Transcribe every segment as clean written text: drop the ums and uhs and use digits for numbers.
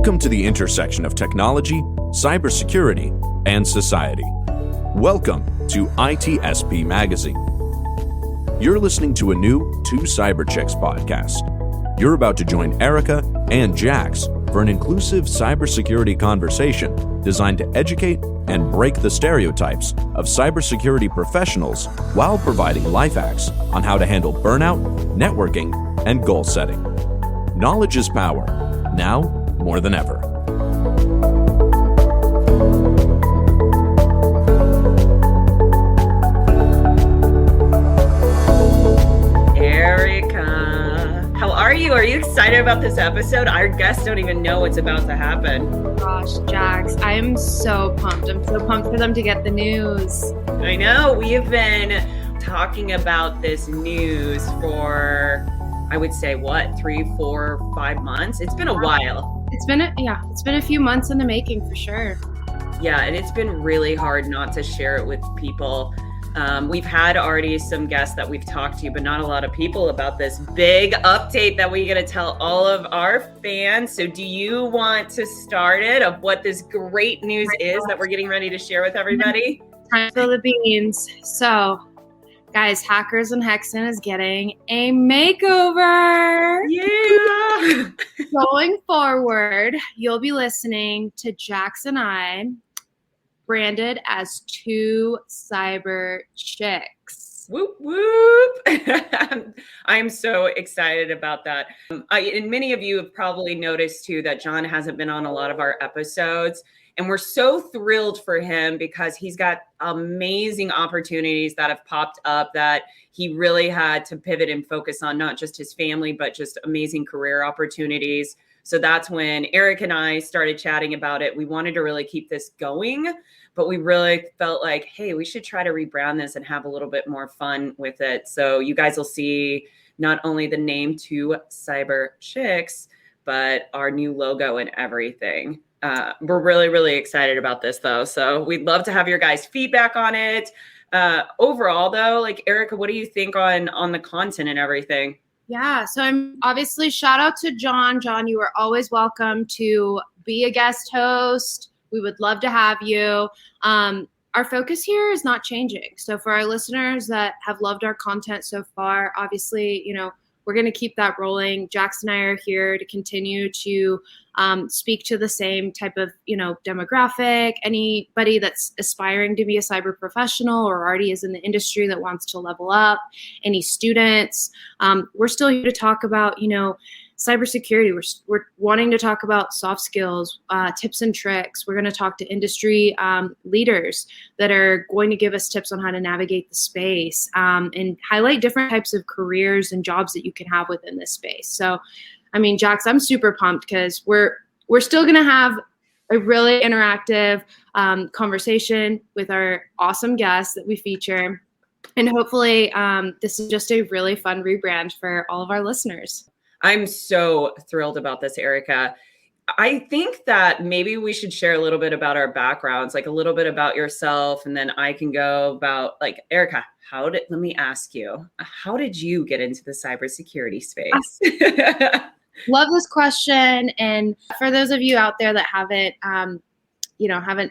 Welcome to the intersection of technology, cybersecurity, and society. Welcome to ITSP Magazine. You're listening to a new Two Cyber Chicks podcast. You're about to join Erika and Jax for an inclusive cybersecurity conversation designed to educate and break the stereotypes of cybersecurity professionals while providing life hacks on how to handle burnout, networking, and goal setting. Knowledge is power, now more than ever. Erika, how are you? Are you excited about this episode? Our guests don't even know what's about to happen. Gosh, Jax, I am so pumped. I'm so pumped for them to get the news. I know. We have been talking about this news for, I would say, 3, 4, 5 months? It's been a while. It's been a few months in the making for sure. Yeah, and it's been really hard not to share it with people. We've had already some guests that we've talked to, but not a lot of people about this big update that we're going to tell all of our fans. So do you want to start it of what this great news is that we're getting ready to share with everybody? Time to spill the beans. So, guys, Hackerz and Haecksen is getting a makeover. Yeah. Going forward, you'll be listening to Jax and I, branded as Two Cyber Chicks. Whoop, whoop. I'm so excited about that. And many of you have probably noticed too that John hasn't been on a lot of our episodes. And we're so thrilled for him because he's got amazing opportunities that have popped up that he really had to pivot and focus on, not just his family, but just amazing career opportunities. So that's when Eric and I started chatting about it. We wanted to really keep this going, but we really felt like, hey, we should try to rebrand this and have a little bit more fun with it. So you guys will see not only the name Two Cyber Chicks, but our new logo and everything. We're really, really excited about this, though. So we'd love to have your guys' feedback on it. Overall, though, like, Erika, what do you think on the content and everything? Yeah, so I'm obviously shout out to John. John, you are always welcome to be a guest host. We would love to have you. Our focus here is not changing. So for our listeners that have loved our content so far, obviously, we're going to keep that rolling. Jax and I are here to continue to speak to the same type of, demographic, anybody that's aspiring to be a cyber professional or already is in the industry that wants to level up, any students. We're still here to talk about, cybersecurity. We're wanting to talk about soft skills, tips and tricks. We're going to talk to industry leaders that are going to give us tips on how to navigate the space and highlight different types of careers and jobs that you can have within this space. So, Jax, I'm super pumped because we're still going to have a really interactive conversation with our awesome guests that we feature. And hopefully this is just a really fun rebrand for all of our listeners. I'm so thrilled about this, Erika. I think that maybe we should share a little bit about our backgrounds, like a little bit about yourself, and then I can go about, like, Erika, let me ask you, how did you get into the cybersecurity space? Love this question. And for those of you out there that haven't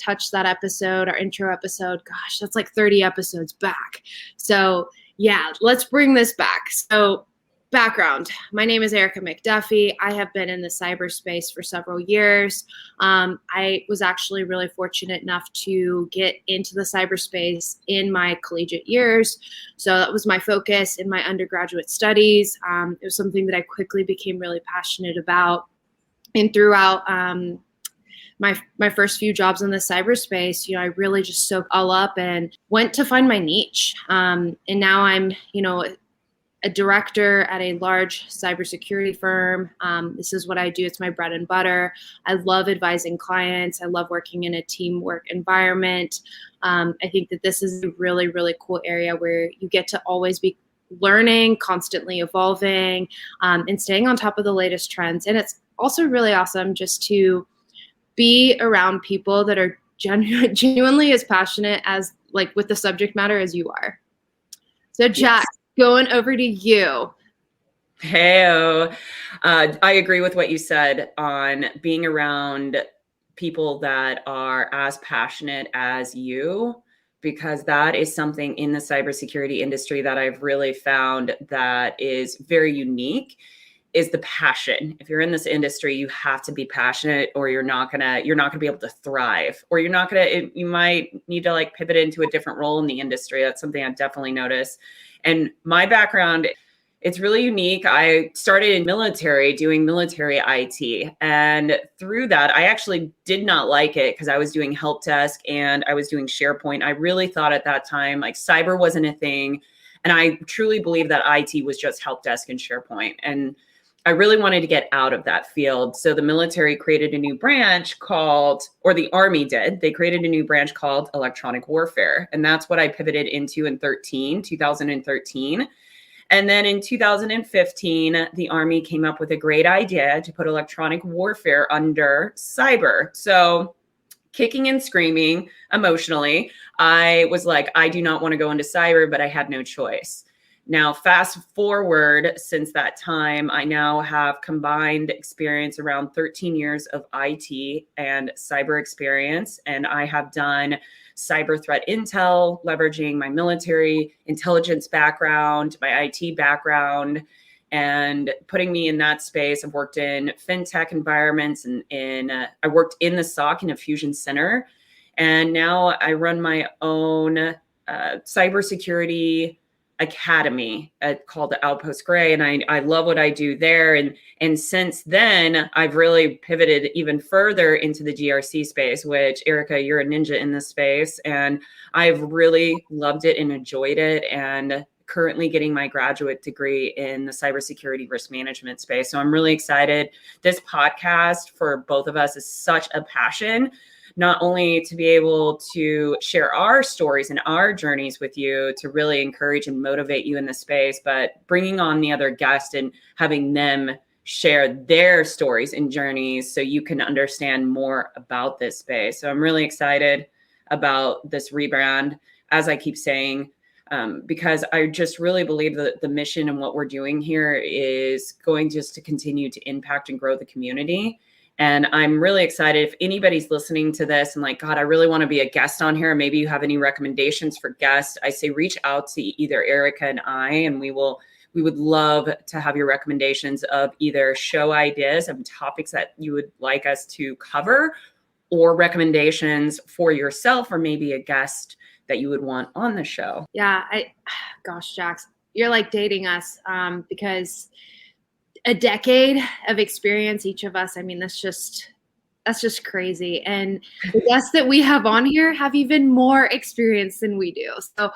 touched that episode, our intro episode, gosh, that's like 30 episodes back. So yeah, let's bring this back. So background, my name is Erika McDuffie. I have been in the cyberspace for several years. I was actually really fortunate enough to get into the cyberspace in my collegiate years. So that was my focus in my undergraduate studies. It was something that I quickly became really passionate about. And throughout my first few jobs in the cyberspace, I really just soaked all up and went to find my niche. And now I'm, a director at a large cybersecurity firm. This is what I do. It's my bread and butter. I love advising clients. I love working in a teamwork environment. I think that this is a really, really cool area where you get to always be learning, constantly evolving, and staying on top of the latest trends. And it's also really awesome just to be around people that are genuinely as passionate as, like, with the subject matter as you are. So, Jax, going over to you. Hey, I agree with what you said on being around people that are as passionate as you, because that is something in the cybersecurity industry that I've really found that is very unique, is the passion. If you're in this industry, you have to be passionate, or you're not gonna be able to thrive, or you might need to like pivot into a different role in the industry. That's something I've definitely noticed. And my background, it's really unique. I started in military doing military IT. And through that, I actually did not like it because I was doing help desk and I was doing SharePoint. I really thought at that time, like cyber wasn't a thing. And I truly believe that IT was just help desk and SharePoint. And I really wanted to get out of that field. So the military created a new branch called, or the Army did, they created a new branch called electronic warfare. And that's what I pivoted into in 2013. And then in 2015, the Army came up with a great idea to put electronic warfare under cyber. So kicking and screaming emotionally, I was like, I do not want to go into cyber, but I had no choice. Now, fast forward since that time, I now have combined experience around 13 years of IT and cyber experience. And I have done cyber threat intel, leveraging my military intelligence background, my IT background, and putting me in that space. I've worked in fintech environments, and I worked in the SOC in a fusion center. And now I run my own cybersecurity academy called the Outpost Gray. And I love what I do there. And since then, I've really pivoted even further into the GRC space, which, Erika, you're a ninja in this space. And I've really loved it and enjoyed it. And currently getting my graduate degree in the cybersecurity risk management space. So I'm really excited. This podcast for both of us is such a passion, not only to be able to share our stories and our journeys with you to really encourage and motivate you in the space, but bringing on the other guests and having them share their stories and journeys so you can understand more about this space. So I'm really excited about this rebrand, as I keep saying, because I just really believe that the mission and what we're doing here is going just to continue to impact and grow the community. And I'm really excited. If anybody's listening to this and like, God, I really want to be a guest on here, maybe you have any recommendations for guests, I say reach out to either Erika and I, and we would love to have your recommendations of either show ideas of topics that you would like us to cover, or recommendations for yourself, or maybe a guest that you would want on the show. Yeah, gosh, Jax, you're like dating us, because a decade of experience, each of us. I mean, that's just crazy. And the guests that we have on here have even more experience than we do. So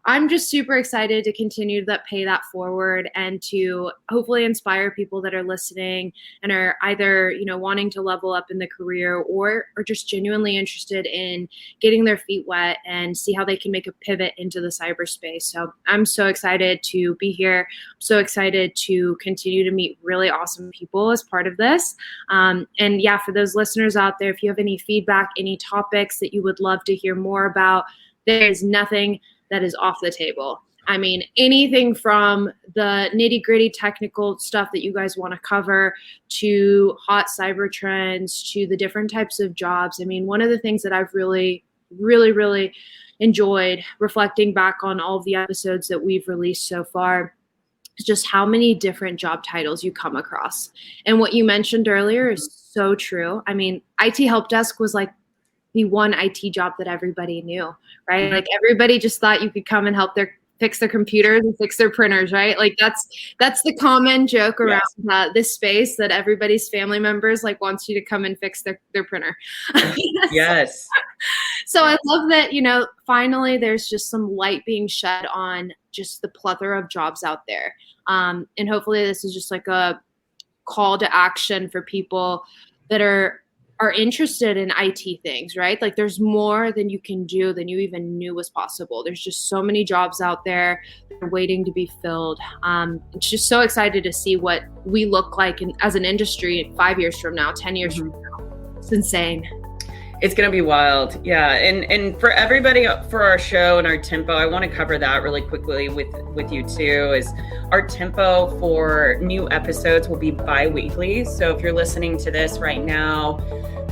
I'm just super excited to continue to pay that forward and to hopefully inspire people that are listening and are either, wanting to level up in the career or just genuinely interested in getting their feet wet and see how they can make a pivot into the cyberspace. So I'm so excited to be here. I'm so excited to continue to meet really awesome people as part of this. And yeah, for those listeners out there, if you have any feedback, any topics that you would love to hear more about, there is nothing that is off the table. I mean, anything from the nitty-gritty technical stuff that you guys want to cover to hot cyber trends to the different types of jobs. I mean, one of the things that I've really, really, really enjoyed reflecting back on all of the episodes that we've released so far is just how many different job titles you come across. And what you mentioned earlier is so true. I mean, IT help desk was like the one IT job that everybody knew, right? Like everybody just thought you could come and help fix their computers and fix their printers, right? Like that's the common joke around this space, that everybody's family members like wants you to come and fix their printer. Yes. So yes. I love that, finally there's just some light being shed on just the plethora of jobs out there. And hopefully this is just like a call to action for people that are interested in IT things, right? Like there's more than you can do than you even knew was possible. There's just so many jobs out there that are waiting to be filled. It's just so excited to see what we look like as an industry 5 years from now, 10 years from now. It's insane. It's going to be wild. Yeah. And for everybody, for our show and our tempo, I want to cover that really quickly with you too, is our tempo for new episodes will be bi-weekly. So if you're listening to this right now,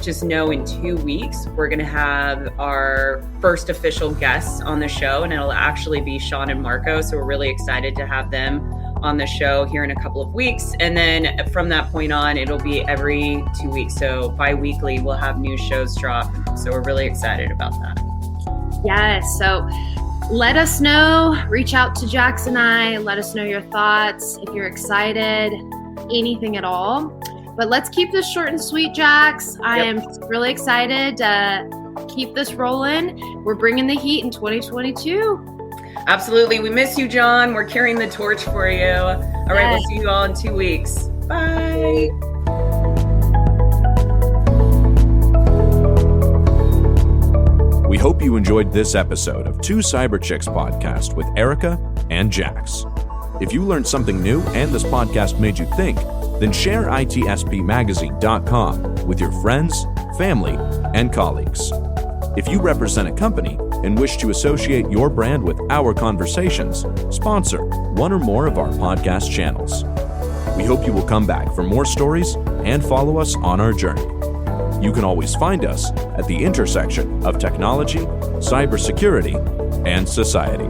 just know in 2 weeks, we're going to have our first official guests on the show, and it'll actually be Sean and Marco. So we're really excited to have them on the show here in a couple of weeks. And then from that point on, it'll be every 2 weeks. So bi-weekly, we'll have new shows drop. So we're really excited about that. Yes. So let us know, reach out to Jax and I, let us know your thoughts, if you're excited, anything at all. But let's keep this short and sweet, Jax. I am really excited to keep this rolling. We're bringing the heat in 2022. Absolutely. We miss you, John. We're carrying the torch for you. All right. We'll see you all in 2 weeks. Bye. We hope you enjoyed this episode of Two Cyber Chicks podcast with Erika and Jax. If you learned something new and this podcast made you think, then share itspmagazine.com with your friends, family, and colleagues. If you represent a company and wish to associate your brand with our conversations, sponsor one or more of our podcast channels. We hope you will come back for more stories and follow us on our journey. You can always find us at the intersection of technology, cybersecurity, and society.